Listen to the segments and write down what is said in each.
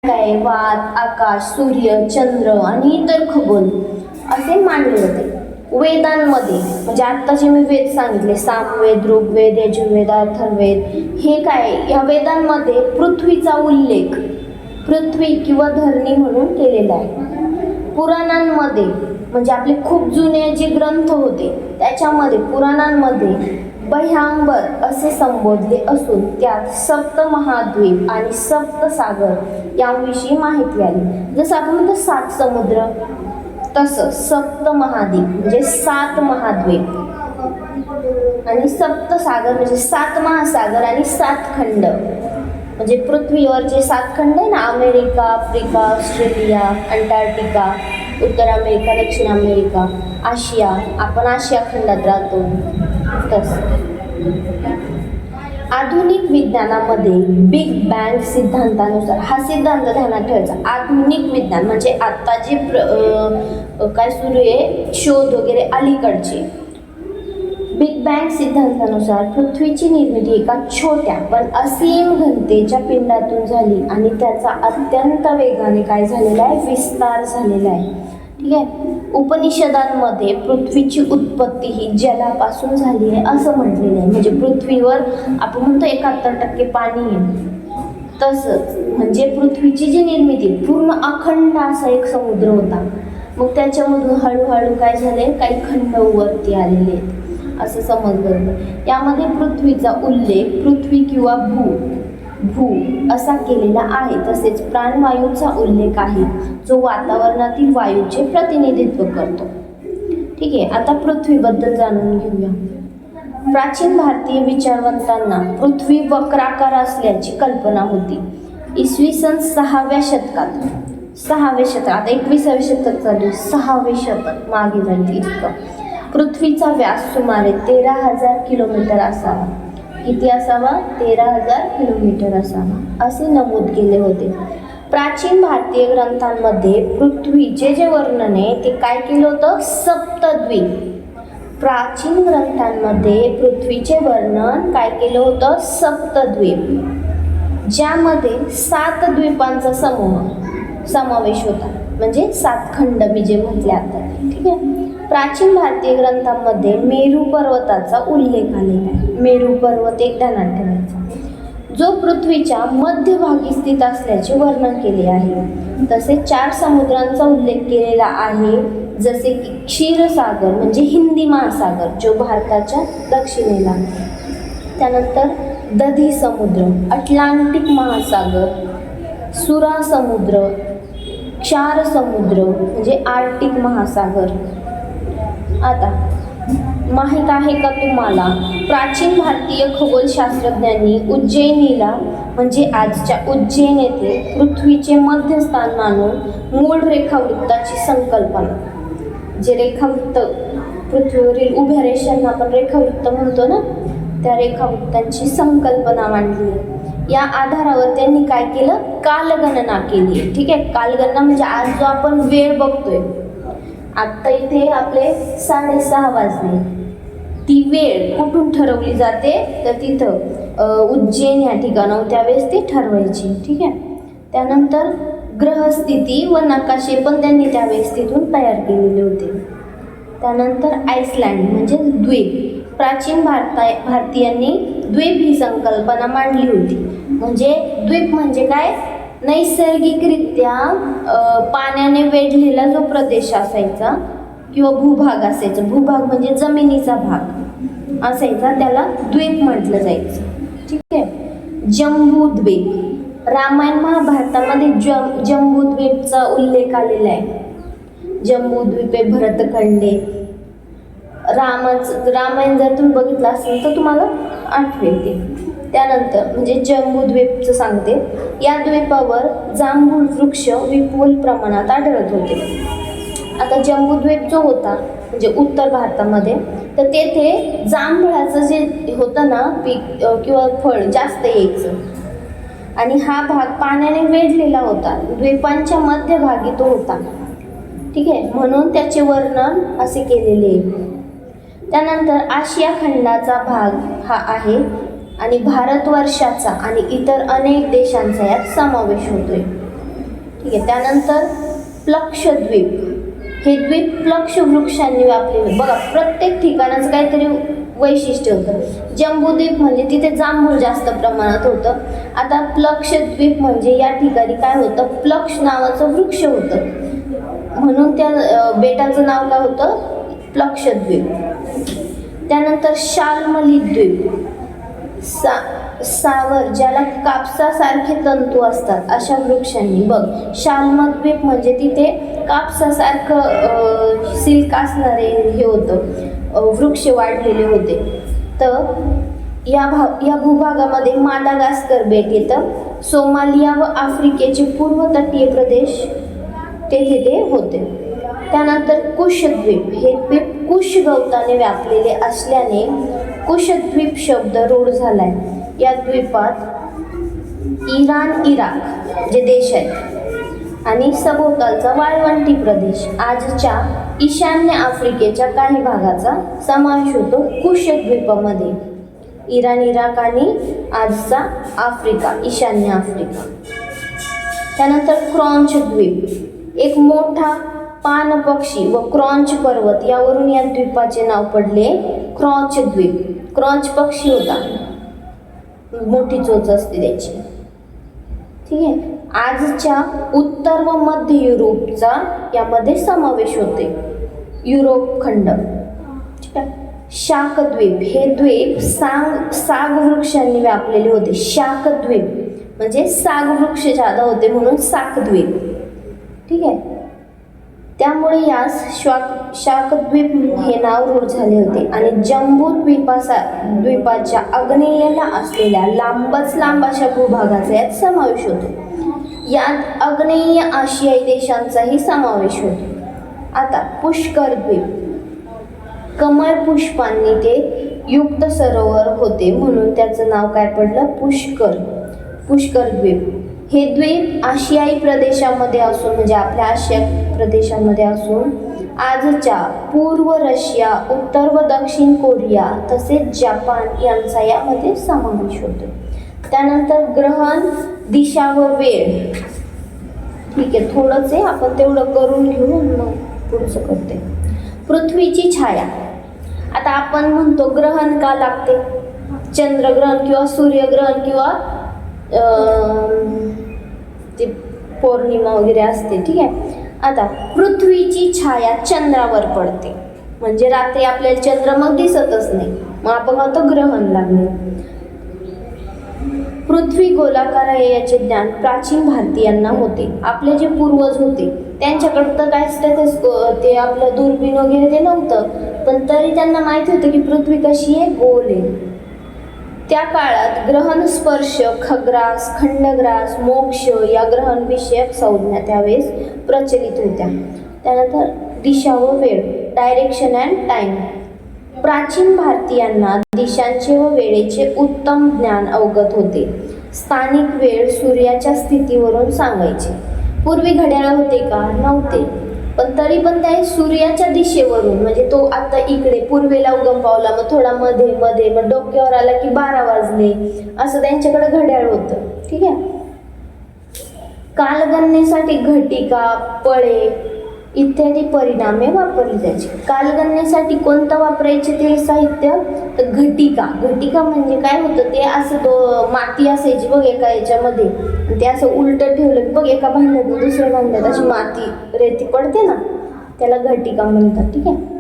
काय वात, आकाश, सूर्य, चंद्र आणि इतर खगोल असे मानले जाते. वेदांमध्ये म्हणजे आत्ताचे मी वेद सांगितले, सामवेद, ऋग्वेद, यजुर्वेद, अथर्ववेद, हे काय या वेदांमध्ये पृथ्वीचा उल्लेख पृथ्वी किंवा धरणी म्हणून केलेला आहे. पुराणांमध्ये म्हणजे आपले खूप जुने जे ग्रंथ होते त्याच्यामध्ये पुराणांमध्ये भयांबर असे संबोधले असून त्यात सप्त महाद्वीप आणि सप्त सागर याविषयी माहिती आली. जसं आपण म्हणतो 7 समुद्र, तसं सप्त महाद्वीप म्हणजे 7 महाद्वीप आणि सप्त सागर म्हणजे 7 महासागर आणि 7 खंड. म्हणजे पृथ्वीवरचे 7 खंड आहे ना, अमेरिका, आफ्रिका, ऑस्ट्रेलिया, अंटार्क्टिका, उत्तर अमेरिका, दक्षिण अमेरिका, आशिया, आपण आशिया खंडात राहतो. आधुनिक विज्ञानामध्ये बिग बँग सिद्धांतानुसार, हा सिद्धांत ध्यानात ठेवायचा, आधुनिक विज्ञान म्हणजे आता जे काय सुरू आहे शोध वगैरे अलीकडचे, बिग बँग सिद्धांतानुसार पृथ्वीची निर्मिती एका छोट्या पण असीम घनतेच्या पिंडातून झाली आणि त्याचा अत्यंत वेगाने काय झालेला आहे, विस्तार झालेला आहे. ठीक आहे. उपनिषदांमध्ये पृथ्वीची उत्पत्ती ही जलापासून झाली आहे असं म्हटलेलं आहे. म्हणजे पृथ्वीवर आपण म्हणतो 71% पाणी आहे, तसंच म्हणजे पृथ्वीची जी निर्मिती पूर्ण अखंड असा एक समुद्र होता. मग त्याच्यामधून हळूहळू काय झाले, काही खंड वरती आलेले आहेत असं समजलं जातं. यामध्ये पृथ्वीचा उल्लेख पृथ्वी किंवा भू असा केलेला आहे. तसेच प्राणवायूचा उल्लेख आहे जो वातावरणातील वायूचे प्रतिनिधित्व करतो. ठीक आहे. आता पृथ्वीबद्दल जाणून घेऊया. प्राचीन भारतीय विचारवंतांना पृथ्वी वक्राकार असल्याची कल्पना होती. इसवी सन 6व्या शतकात, आता 21व्या शतक चालू, 6वे शतक मागे जाईल इतकं, पृथ्वीचा व्यास सुमारे 13,000 किलोमीटर असावा. किती असावा? 13,000 किलोमीटर असावा असे नमूद केले होते. प्राचीन भारतीय ग्रंथांमध्ये पृथ्वीचे जे वर्णन आहे ते काय केलं होतं, सप्तद्वीप. प्राचीन ग्रंथांमध्ये पृथ्वीचे वर्णन काय केलं होतं, सप्तद्वीप, ज्यामध्ये 7 द्वीपांचा समावेश होता. म्हणजे 7 खंड मी जे म्हटले आता. ठीक आहे. प्राचीन भारतीय ग्रंथांमध्ये मेरू पर्वताचा उल्लेख आलेला आहे. मेरू पर्वत एक ध्यानात ठेवायचा, जो पृथ्वीच्या मध्यभागी स्थित असल्याचे वर्णन केले आहे. तसेच 4 समुद्रांचा उल्लेख केलेला आहे, जसे की क्षीरसागर म्हणजे हिंदी महासागर जो भारताच्या दक्षिणेला, त्यानंतर दधी समुद्र, अटलांटिक महासागर, सुरा समुद्र, क्षार समुद्र म्हणजे आर्क्टिक महासागर. आता माहीत आहे का तुम्हाला, प्राचीन भारतीय खगोलशास्त्रज्ञांनी उज्जैनीला म्हणजे आजच्या उज्जैन येथे पृथ्वीचे मध्यस्थान मानून मूळ रेखावृत्ताची संकल्पना, जे रेखावृत्त पृथ्वीवरील उभ्या रेषांना आपण रेखावृत्त म्हणतो ना, त्या रेखावृत्तांची संकल्पना मांडली आहे. या आधारावर त्यांनी काय केलं, कालगणना केली. ठीक आहे. कालगणना म्हणजे आज जो आपण वेळ बघतोय, आत्ता इथे आपले 6:30 वाजले, ती वेळ कुठून ठरवली जाते तर तिथं उज्जैन या ठिकाणावर त्यावेळेस ती ठरवायची. ठीक आहे. त्यानंतर ग्रहस्थिती व नकाशे पण त्यांनी त्यावेळेस तिथून तयार केलेले होते. त्यानंतर आईसलँड म्हणजे द्वीप, प्राचीन भारतीयांनी द्वीप ही संकल्पना मांडली होती. म्हणजे द्वीप म्हणजे काय, नैसर्गिकरित्या पाण्याने वेढलेला जो प्रदेश असायचा किंवा भूभाग असायचा, भूभाग म्हणजे जमिनीचा भाग असायचा, त्याला द्वीप म्हटलं जायचं. ठीक आहे. जम्बूद्वीप, रामायण महाभारतामध्ये जम्बूद्वीपचा उल्लेख आलेला आहे. जम्बूद्वीपे भरतखंडे, रामायण जर तुम्ही बघितलं असेल तर तुम्हाला आठवेल ते. त्यानंतर म्हणजे जम्बूद्वीपचं सांगते, या द्वीपावर जांभूळ वृक्ष विपुल प्रमाणात आढळत होते. आता जम्बूद्वीप जो होता म्हणजे उत्तर भारतामध्ये, तर तेथे जांभळाचं जे होतं ना पीक किंवा फळ जास्त यायचं आणि हा भाग पाण्याने वेढलेला होता, द्वीपांच्या मध्यभागी तो होता. ठीक आहे. म्हणून त्याचे वर्णन असे केलेले आहे. त्यानंतर आशिया खंडाचा भाग हा आहे आणि भारतवर्षाचा आणि इतर अनेक देशांचा यात समावेश होतोय. ठीक आहे. त्यानंतर प्लक्षद्वीप, हे द्वीप प्लक्ष वृक्षांनी व्यापलेले. बघा प्रत्येक ठिकाणाचं काहीतरी वैशिष्ट्य होतं. जम्बूद्वीप म्हणजे तिथे जांभूळ जास्त प्रमाणात होतं. आता प्लक्षद्वीप म्हणजे या ठिकाणी काय होतं, प्लक्ष नावाचं वृक्ष होतं, म्हणून त्या बेटाचं नाव काय होतं, प्लक्षद्वीप. त्यानंतर शाल्मली द्वीप, सावर ज्याला कापसासारखे तंतू असतात अशा वृक्षांनी. बघ शाल्मद्वीप म्हणजे तिथे कापसासारखं सिल्क असणारे हे होतं, वृक्ष वाढलेले होते. तर या भूभागामध्ये मादागास्कर बेट येतं. सोमालिया व आफ्रिकेचे पूर्व तटीय प्रदेश तेथे ते होते. त्यानंतर कुशद्वीप, हे द्वीप कुश गवताने व्यापलेले असल्याने कुशद्वीप शब्द रूढ झालाय. या द्वीपात इराण, इराक जे देश आहेत आणि सभोवतालचा वाळवंटी प्रदेश, आजच्या ईशान्य आफ्रिकेच्या काही भागाचा समावेश होतो कुशद्वीपामध्ये. इराण, इराक आणि आजचा आफ्रिका, ईशान्य आफ्रिका. त्यानंतर क्रॉंच द्वीप, एक मोठा पाणपक्षी व क्रॉंच पर्वत यावरून या द्वीपाचे नाव पडले क्रॉंच द्वीप. क्रॉंच पक्षी होता, मोठी चोच असते त्याची. ठीक आहे. आजच्या उत्तर व मध्य युरोपचा यामध्ये समावेश होते, युरोप खंड. ठीक आहे. शाकद्वीप, हे द्वीप साग वृक्षांनी व्यापलेले होते. शाकद्वीप म्हणजे साग वृक्ष जादा होते म्हणून शाकद्वीप. ठीक आहे. त्यामुळे यास शाकद्वीप हे नाव रूढ झाले होते. आणि जम्बू द्वीपाच्या आग्नेयेला असलेल्या लांबच लांब अशा भूभागाचा यात समावेश होतो. यात आग्नेय आशियाई देशांचाही समावेश होतो. आता पुष्कर द्वीप, कमळ पुष्पांनी ते युक्त सरोवर होते म्हणून त्याचं नाव काय पडलं, पुष्कर. पुष्कर द्वीप, हे द्वीप आशियाई प्रदेशामध्ये असून म्हणजे आपल्या आशिया प्रदेशामध्ये असून आजच्या पूर्व रशिया, उत्तर व दक्षिण कोरिया तसेच जपान यांचा यामध्ये समावेश होतो. त्यानंतर ग्रहण, दिशा व वेळ. ठीक आहे, थोडंच आहे, आपण तेवढं करून घेऊ मग पुढचं करते. पृथ्वीची छाया. आता आपण म्हणतो ग्रहण का लागते, चंद्रग्रहण किंवा सूर्यग्रहण किंवा ते पौर्णिमा वगैरे असते. ठीक आहे. आता पृथ्वीची छाया चंद्रावर पडते म्हणजे रात्री आपल्याला चंद्र मग दिसतच नाही, मग आपण म्हणतो ग्रहण लागले. पृथ्वी गोलाकार आहे याचे ज्ञान प्राचीन भारतीयांना होते. आपले जे पूर्वज होते त्यांच्याकडं तर काय ते आपलं दूरबीन वगैरे ते नव्हतं, पण तरी त्यांना माहिती होतं की पृथ्वी कशी आहे, गोल आहे. त्या काळात ग्रहण स्पर्श, खग्रास, खंडग्रास, मोक्ष या ग्रहण विषयक संज्ञा त्यावेळेस प्रचलित होत्या. त्यानंतर दिशा व वेळ, डायरेक्शन अँड टाइम. प्राचीन भारतीयांना दिशांचे व वेळेचे उत्तम ज्ञान अवगत होते. स्थानिक वेळ सूर्याच्या स्थितीवरून सांगायचे. पूर्वी घड्याळ होते का, नव्हते, पण तरी पण त्या सूर्याच्या दिशेवरून म्हणजे तो आता इकडे पूर्वेला उगम पावला, मग थोडा मध्ये मध्ये मग डोक्यावर आला की 12 वाजले असं त्यांच्याकडे घड्याळ होतं. ठीक आहे. कालगणनेसाठी घटिका, पळे इत्यादी परिणामे वापरली जायची. कालगणनेसाठी कोणतं वापरायचे ते साहित्य, तर घटिका. घटिका म्हणजे काय होतं, ते असं माती असायची बघ एका याच्यामध्ये, ते असं उलट ठेवलं बघ, एका भांड्यात दुसऱ्या भांड्यात अशी माती रेती पडते ना, त्याला घटिका म्हणतात. ठीक आहे.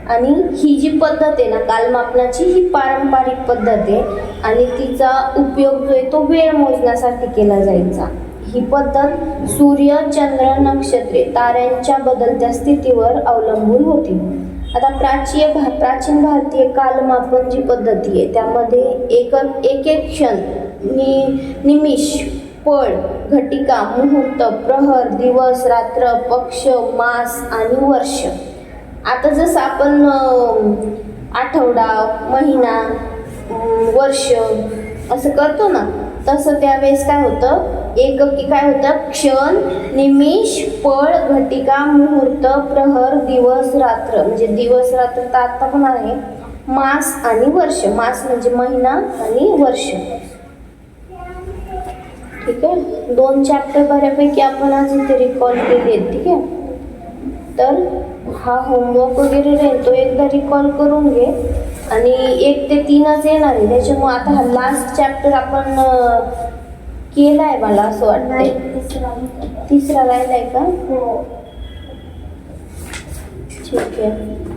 आणि ही जी पद्धत आहे ना कालमापनाची, ही पारंपरिक पद्धत आहे आणि तिचा उपयोग जो आहे तो वेळ मोजण्यासाठी केला जायचा. ही पद्धत सूर्य, चंद्र, नक्षत्रे, ताऱ्यांच्या बदलत्या स्थितीवर अवलंबून होती. आता प्राचीन भारतीय कालमापन जी पद्धती आहे त्यामध्ये एक एक क्षण, निमिष, पळ, घटिका, मुहूर्त, प्रहर, दिवस, रात्र, पक्ष, मास आणि वर्ष. आता जसं आपण आठवडा, महिना, वर्ष असं करतो ना, तसं त्यावेळेस काय होतं, एककी काय होतं, क्षण, निमिष, पळ, घटिका, मुहूर्त, प्रहर, दिवस, रात्र म्हणजे दिवस रात्र तर आता पण आहे, मास आणि वर्ष. मास म्हणजे महिना आणि वर्ष. ठीक आहे. 2 चॅप्टर बऱ्यापैकी आपण आज इथे रिकॉल केले आहेत. ठीक आहे. तर हा होमवर्क वगैरे राहील तो एकदा रिकॉल करून घे आणि 1 ते 3च येणार आहे, त्याच्यामुळे आता हा लास्ट चॅप्टर आपण केला आहे मला असं वाटतंय. तिसरा राहिलाय का? हो. ठीक आहे.